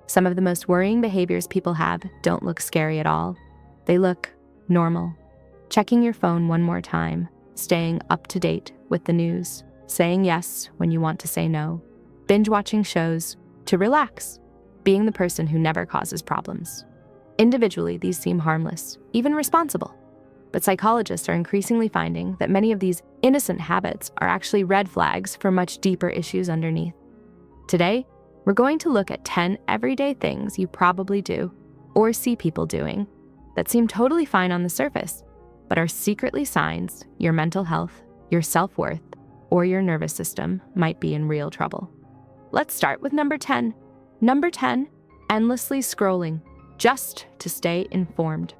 Some of the most worrying behaviors people have don't look scary at all. They look normal. Checking your phone one more time, staying up to date with the news, saying yes when you want to say no, binge-watching shows to relax, being the person who never causes problems. Individually, these seem harmless, even responsible. But psychologists are increasingly finding that many of these innocent habits are actually red flags for much deeper issues underneath. Today, we're going to look at 10 everyday things you probably do or see people doing that seem totally fine on the surface, but are secretly signs your mental health, your self-worth, or your nervous system might be in real trouble. Let's start with number 10. Number 10, endlessly scrolling, just to stay informed.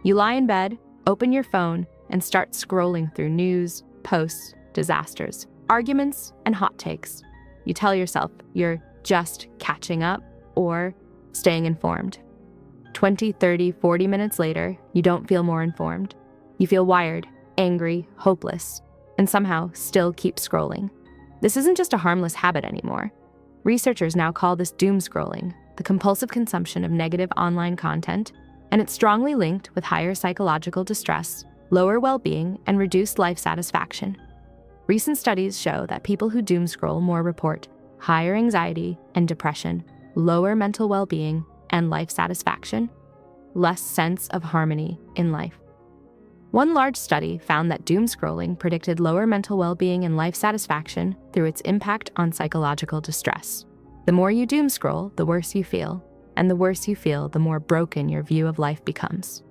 You lie in bed, open your phone, and start scrolling through news, posts, disasters, arguments, and hot takes. You tell yourself you're just catching up or staying informed. 20, 30, 40 minutes later, you don't feel more informed. You feel wired, angry, hopeless, and somehow still keep scrolling. This isn't just a harmless habit anymore. Researchers now call this doomscrolling, the compulsive consumption of negative online content, and it's strongly linked with higher psychological distress, lower well-being, and reduced life satisfaction. Recent studies show that people who doomscroll more report higher anxiety and depression, lower mental well-being and life satisfaction, less sense of harmony in life. One large study found that doomscrolling predicted lower mental well-being and life satisfaction through its impact on psychological distress. The more you doomscroll, the worse you feel, and the worse you feel, the more broken your view of life becomes.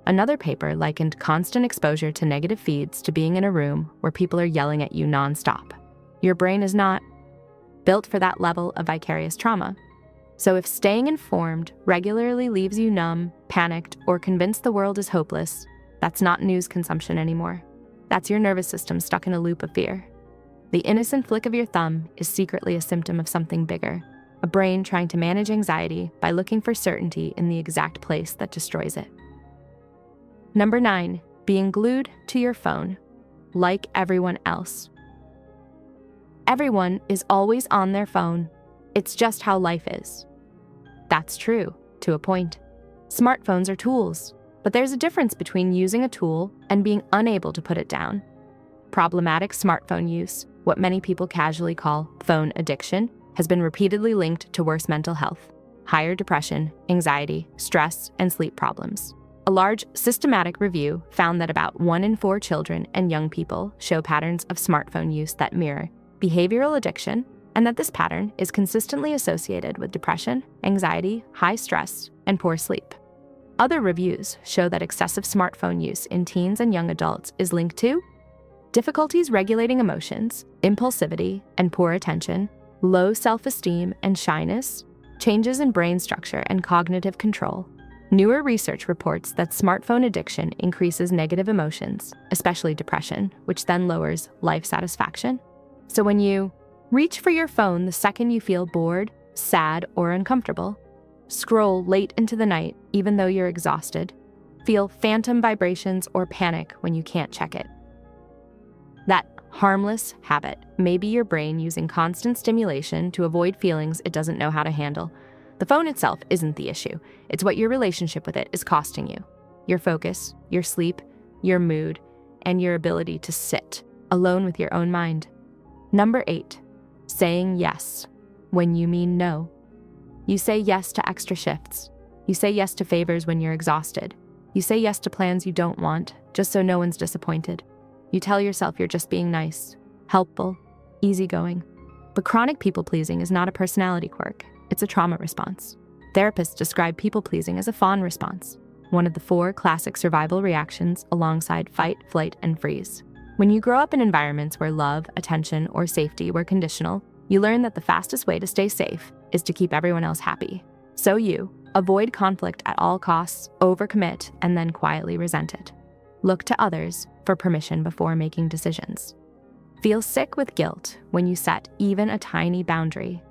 Another paper likened constant exposure to negative feeds to being in a room where people are yelling at you nonstop. Your brain is not built for that level of vicarious trauma. So if staying informed regularly leaves you numb, panicked, or convinced the world is hopeless, that's not news consumption anymore. That's your nervous system stuck in a loop of fear. The innocent flick of your thumb is secretly a symptom of something bigger, a brain trying to manage anxiety by looking for certainty in the exact place that destroys it. Number 9, being glued to your phone, like everyone else. Everyone is always on their phone. It's just how life is. That's true, to a point. Smartphones are tools, but there's a difference between using a tool and being unable to put it down. Problematic smartphone use, what many people casually call phone addiction, has been repeatedly linked to worse mental health, higher depression, anxiety, stress, and sleep problems. A large systematic review found that about 1 in 4 children and young people show patterns of smartphone use that mirror behavioral addiction, and that this pattern is consistently associated with depression, anxiety, high stress, and poor sleep. Other reviews show that excessive smartphone use in teens and young adults is linked to difficulties regulating emotions, impulsivity and poor attention, low self-esteem and shyness, changes in brain structure and cognitive control. Newer research reports that smartphone addiction increases negative emotions, especially depression, which then lowers life satisfaction. So when you reach for your phone the second you feel bored, sad, or uncomfortable, scroll late into the night even though you're exhausted, feel phantom vibrations or panic when you can't check it. That harmless habit may be your brain using constant stimulation to avoid feelings it doesn't know how to handle. The phone itself isn't the issue. It's what your relationship with it is costing you. Your focus, your sleep, your mood, and your ability to sit alone with your own mind. Number 8, saying yes when you mean no. You say yes to extra shifts. You say yes to favors when you're exhausted. You say yes to plans you don't want, just so no one's disappointed. You tell yourself you're just being nice, helpful, easygoing. But chronic people-pleasing is not a personality quirk. It's a trauma response. Therapists describe people-pleasing as a fawn response, one of the 4 classic survival reactions alongside fight, flight, and freeze. When you grow up in environments where love, attention, or safety were conditional, you learn that the fastest way to stay safe is to keep everyone else happy. So you avoid conflict at all costs, overcommit, and then quietly resent it. Look to others for permission before making decisions. Feel sick with guilt when you set even a tiny boundary.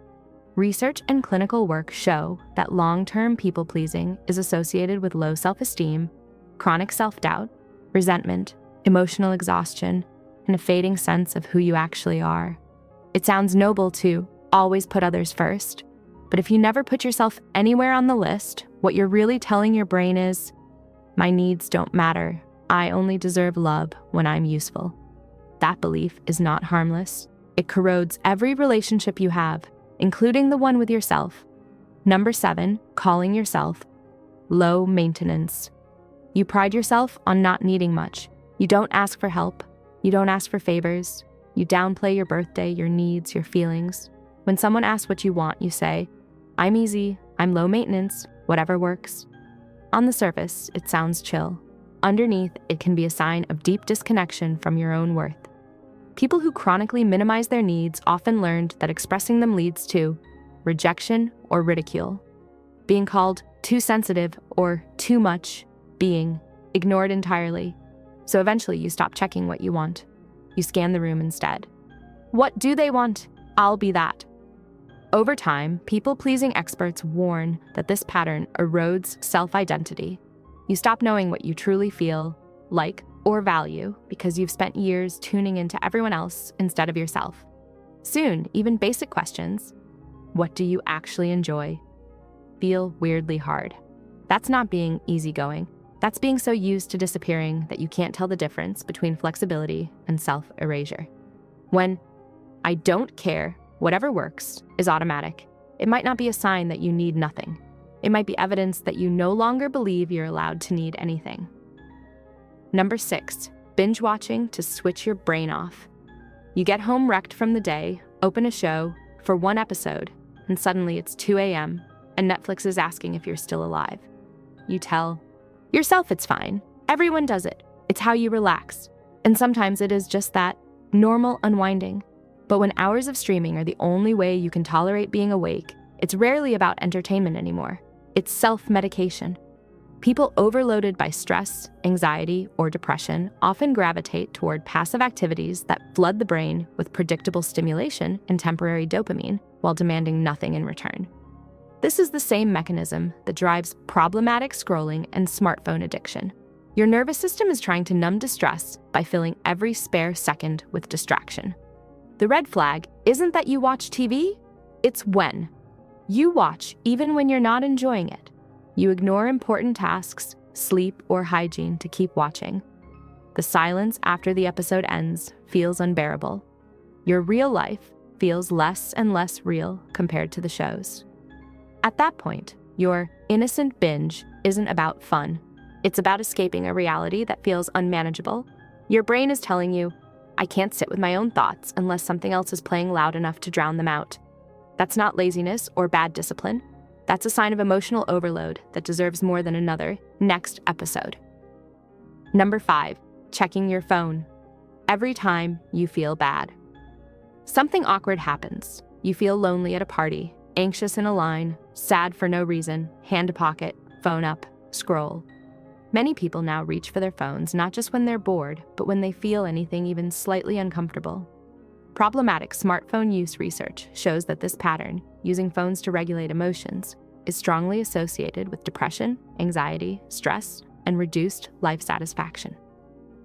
Research and clinical work show that long-term people-pleasing is associated with low self-esteem, chronic self-doubt, resentment, emotional exhaustion, and a fading sense of who you actually are. It sounds noble to always put others first, But if you never put yourself anywhere on the list, what you're really telling your brain is, my needs don't matter. I only deserve love when I'm useful. That belief is not harmless. It corrodes every relationship you have, including the one with yourself. Number 7, calling yourself low maintenance. You pride yourself on not needing much. You don't ask for help. You don't ask for favors. You downplay your birthday, your needs, your feelings. When someone asks what you want, you say, I'm easy, I'm low maintenance, whatever works. On the surface, it sounds chill. Underneath, it can be a sign of deep disconnection from your own worth. People who chronically minimize their needs often learned that expressing them leads to rejection or ridicule, being called too sensitive or too much, being ignored entirely. So eventually you stop checking what you want. You scan the room instead. What do they want? I'll be that. Over time, people-pleasing experts warn that this pattern erodes self-identity. You stop knowing what you truly feel, like, or value because you've spent years tuning into everyone else instead of yourself. Soon, even basic questions, what do you actually enjoy, feel weirdly hard. That's not being easygoing. That's being so used to disappearing that you can't tell the difference between flexibility and self-erasure. When I don't care, whatever works, is automatic, it might not be a sign that you need nothing. It might be evidence that you no longer believe you're allowed to need anything. Number 6, binge watching to switch your brain off. You get home wrecked from the day, open a show for one episode, and suddenly it's 2 a.m. and Netflix is asking if you're still alive. You tell yourself it's fine. Everyone does it. It's how you relax. And sometimes it is just that normal unwinding. But when hours of streaming are the only way you can tolerate being awake, it's rarely about entertainment anymore. It's self-medication. People overloaded by stress, anxiety, or depression often gravitate toward passive activities that flood the brain with predictable stimulation and temporary dopamine while demanding nothing in return. This is the same mechanism that drives problematic scrolling and smartphone addiction. Your nervous system is trying to numb distress by filling every spare second with distraction. The red flag isn't that you watch TV, it's when. You watch even when you're not enjoying it. You ignore important tasks, sleep, or hygiene to keep watching. The silence after the episode ends feels unbearable. Your real life feels less and less real compared to the show's. At that point, your innocent binge isn't about fun. It's about escaping a reality that feels unmanageable. Your brain is telling you, I can't sit with my own thoughts unless something else is playing loud enough to drown them out. That's not laziness or bad discipline. That's a sign of emotional overload that deserves more than another next episode. Number 5, checking your phone. Every time you feel bad. Something awkward happens. You feel lonely at a party, anxious in a line, sad for no reason, hand to pocket, phone up, scroll. Many people now reach for their phones not just when they're bored, but when they feel anything even slightly uncomfortable. Problematic smartphone use research shows that this pattern, using phones to regulate emotions, is strongly associated with depression, anxiety, stress, and reduced life satisfaction.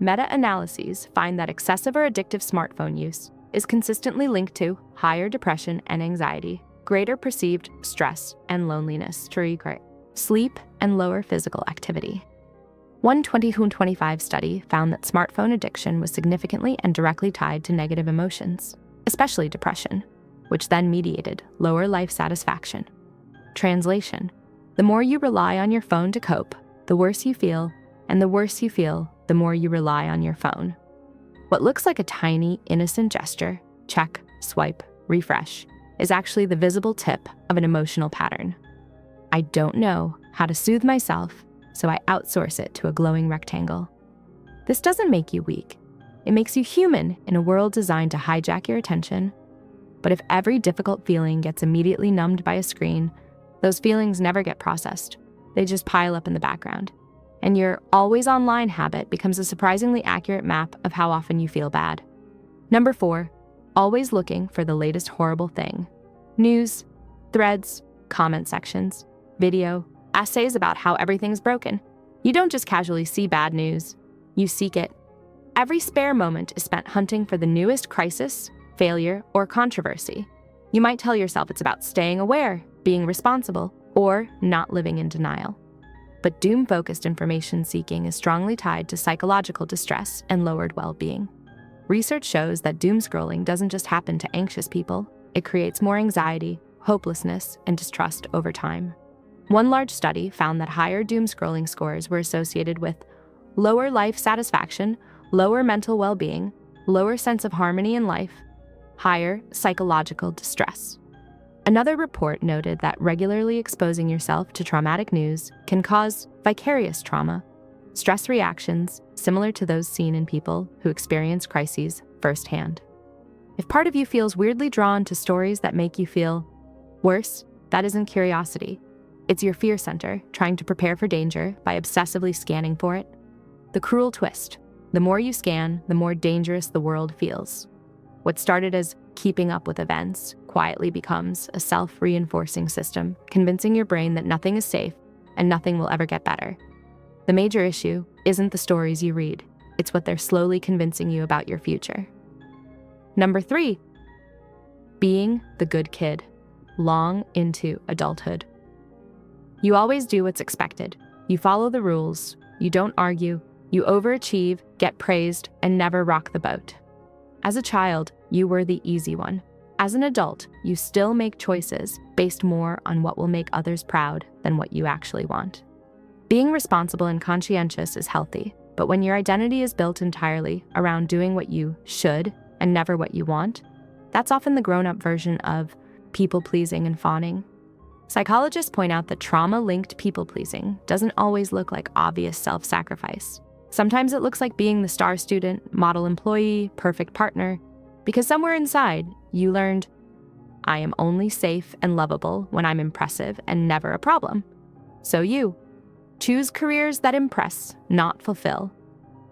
Meta-analyses find that excessive or addictive smartphone use is consistently linked to higher depression and anxiety, greater perceived stress and loneliness, sleep, and lower physical activity. One 2025 study found that smartphone addiction was significantly and directly tied to negative emotions, especially depression, which then mediated lower life satisfaction. Translation: the more you rely on your phone to cope, the worse you feel, and the worse you feel, the more you rely on your phone. What looks like a tiny, innocent gesture, check, swipe, refresh, is actually the visible tip of an emotional pattern. I don't know how to soothe myself, so I outsource it to a glowing rectangle. This doesn't make you weak. It makes you human in a world designed to hijack your attention. But if every difficult feeling gets immediately numbed by a screen, those feelings never get processed. They just pile up in the background. And your always online habit becomes a surprisingly accurate map of how often you feel bad. Number 4, always looking for the latest horrible thing. News, threads, comment sections, video, essays about how everything's broken. You don't just casually see bad news, you seek it. Every spare moment is spent hunting for the newest crisis, failure, or controversy. You might tell yourself it's about staying aware, being responsible, or not living in denial. But doom-focused information seeking is strongly tied to psychological distress and lowered well-being. Research shows that doomscrolling doesn't just happen to anxious people. It creates more anxiety, hopelessness, and distrust over time. One large study found that higher doomscrolling scores were associated with lower life satisfaction, lower mental well-being, lower sense of harmony in life, higher psychological distress. Another report noted that regularly exposing yourself to traumatic news can cause vicarious trauma, stress reactions similar to those seen in people who experience crises firsthand. If part of you feels weirdly drawn to stories that make you feel worse, that isn't curiosity. It's your fear center trying to prepare for danger by obsessively scanning for it. The cruel twist: the more you scan, the more dangerous the world feels. What started as keeping up with events quietly becomes a self-reinforcing system, convincing your brain that nothing is safe and nothing will ever get better. The major issue isn't the stories you read, it's what they're slowly convincing you about your future. Number 3, being the good kid, long into adulthood. You always do what's expected. You follow the rules, you don't argue, you overachieve, get praised, and never rock the boat. As a child, you were the easy one. As an adult, you still make choices based more on what will make others proud than what you actually want. Being responsible and conscientious is healthy, but when your identity is built entirely around doing what you should and never what you want, that's often the grown-up version of people-pleasing and fawning. Psychologists point out that trauma-linked people-pleasing doesn't always look like obvious self-sacrifice. Sometimes it looks like being the star student, model employee, perfect partner, because somewhere inside, you learned, I am only safe and lovable when I'm impressive and never a problem. So you choose careers that impress, not fulfill.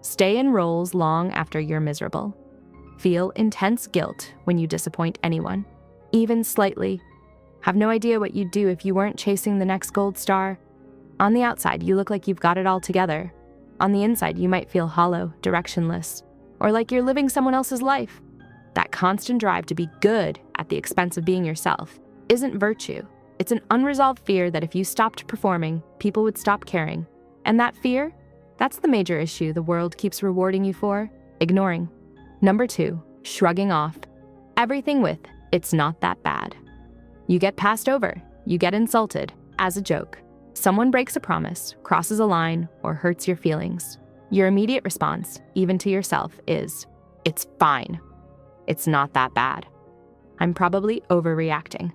Stay in roles long after you're miserable. Feel intense guilt when you disappoint anyone, even slightly. Have no idea what you'd do if you weren't chasing the next gold star. On the outside, you look like you've got it all together. On the inside, you might feel hollow, directionless, or like you're living someone else's life. That constant drive to be good at the expense of being yourself isn't virtue. It's an unresolved fear that if you stopped performing, people would stop caring. And that fear, that's the major issue the world keeps rewarding you for, ignoring. Number 2, shrugging off everything with, it's not that bad. You get passed over, you get insulted, as a joke. Someone breaks a promise, crosses a line, or hurts your feelings. Your immediate response, even to yourself, is, it's fine. It's not that bad. I'm probably overreacting.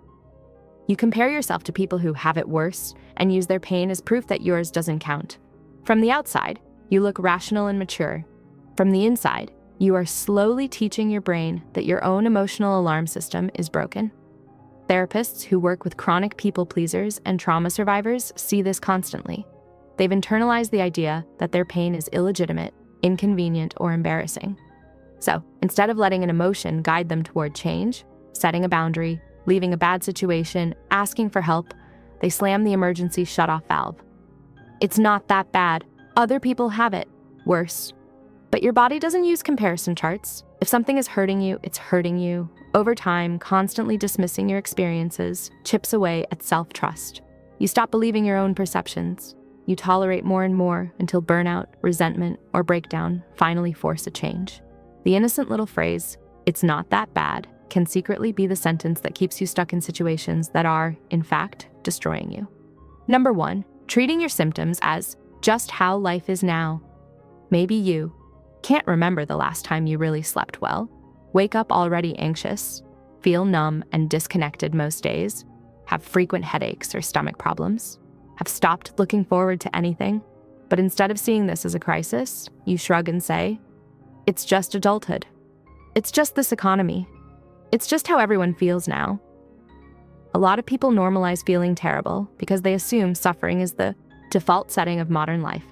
You compare yourself to people who have it worse and use their pain as proof that yours doesn't count. From the outside, you look rational and mature. From the inside, you are slowly teaching your brain that your own emotional alarm system is broken. Therapists who work with chronic people pleasers and trauma survivors see this constantly. They've internalized the idea that their pain is illegitimate, inconvenient, or embarrassing. So instead of letting an emotion guide them toward change, setting a boundary, leaving a bad situation, asking for help, they slam the emergency shutoff valve. It's not that bad. Other people have it. Worse. But your body doesn't use comparison charts. If something is hurting you, it's hurting you. Over time, constantly dismissing your experiences chips away at self-trust. You stop believing your own perceptions. You tolerate more and more until burnout, resentment, or breakdown finally force a change. The innocent little phrase, it's not that bad, can secretly be the sentence that keeps you stuck in situations that are, in fact, destroying you. Number 1, treating your symptoms as just how life is now. Maybe you can't remember the last time you really slept well, wake up already anxious, feel numb and disconnected most days, have frequent headaches or stomach problems, have stopped looking forward to anything, but instead of seeing this as a crisis, you shrug and say, it's just adulthood. It's just this economy. It's just how everyone feels now. A lot of people normalize feeling terrible because they assume suffering is the default setting of modern life.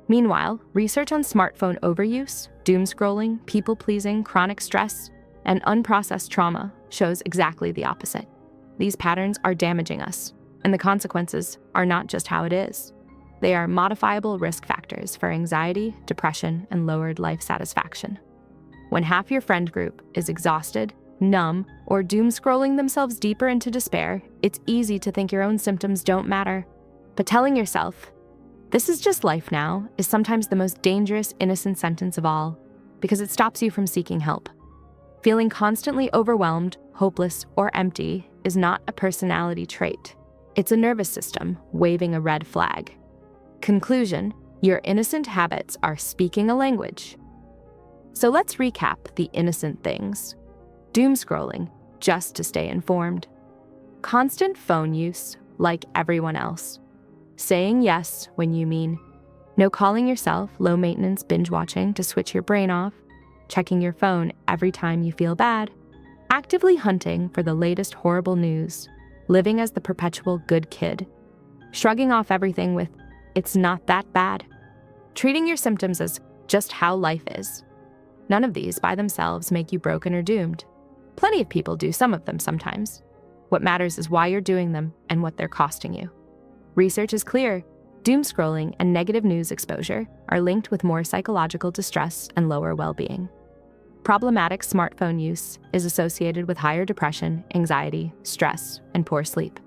Meanwhile, research on smartphone overuse, doomscrolling, people-pleasing, chronic stress, and unprocessed trauma shows exactly the opposite. These patterns are damaging us, and the consequences are not just how it is. They are modifiable risk factors for anxiety, depression, and lowered life satisfaction. When half your friend group is exhausted, numb, or doom-scrolling themselves deeper into despair, it's easy to think your own symptoms don't matter. But telling yourself, "This is just life now," is sometimes the most dangerous, innocent sentence of all, because it stops you from seeking help. Feeling constantly overwhelmed, hopeless, or empty is not a personality trait. It's a nervous system waving a red flag. Conclusion: your innocent habits are speaking a language. So let's recap the innocent things. Doom scrolling, just to stay informed. Constant phone use, like everyone else. Saying yes when you mean. No calling yourself low maintenance binge watching to switch your brain off. Checking your phone every time you feel bad. Actively hunting for the latest horrible news. Living as the perpetual good kid. Shrugging off everything with, "It's not that bad." Treating your symptoms as just how life is. None of these by themselves make you broken or doomed. Plenty of people do some of them sometimes. What matters is why you're doing them and what they're costing you. Research is clear. Doom scrolling and negative news exposure are linked with more psychological distress and lower well-being. Problematic smartphone use is associated with higher depression, anxiety, stress, and poor sleep.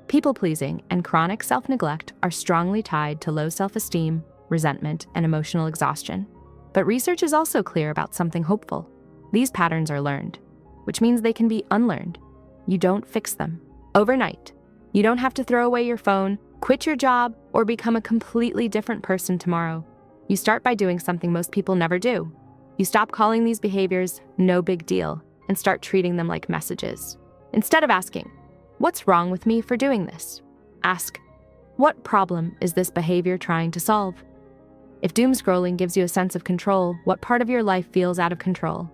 People-pleasing and chronic self-neglect are strongly tied to low self-esteem, resentment, and emotional exhaustion. But research is also clear about something hopeful. These patterns are learned, which means they can be unlearned. You don't fix them overnight. You don't have to throw away your phone, quit your job, or become a completely different person tomorrow. You start by doing something most people never do. You stop calling these behaviors no big deal and start treating them like messages. Instead of asking, "What's wrong with me for doing this?" ask, "What problem is this behavior trying to solve?" If doom scrolling gives you a sense of control, what part of your life feels out of control?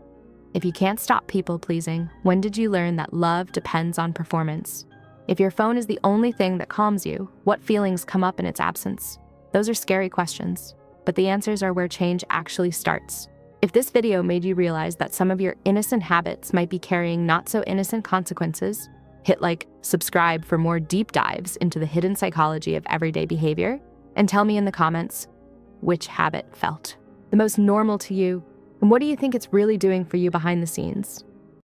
If you can't stop people pleasing, when did you learn that love depends on performance? If your phone is the only thing that calms you, what feelings come up in its absence? Those are scary questions, but the answers are where change actually starts. If this video made you realize that some of your innocent habits might be carrying not-so-innocent consequences, hit like, subscribe for more deep dives into the hidden psychology of everyday behavior, and tell me in the comments which habit felt the most normal to you, and what do you think it's really doing for you behind the scenes?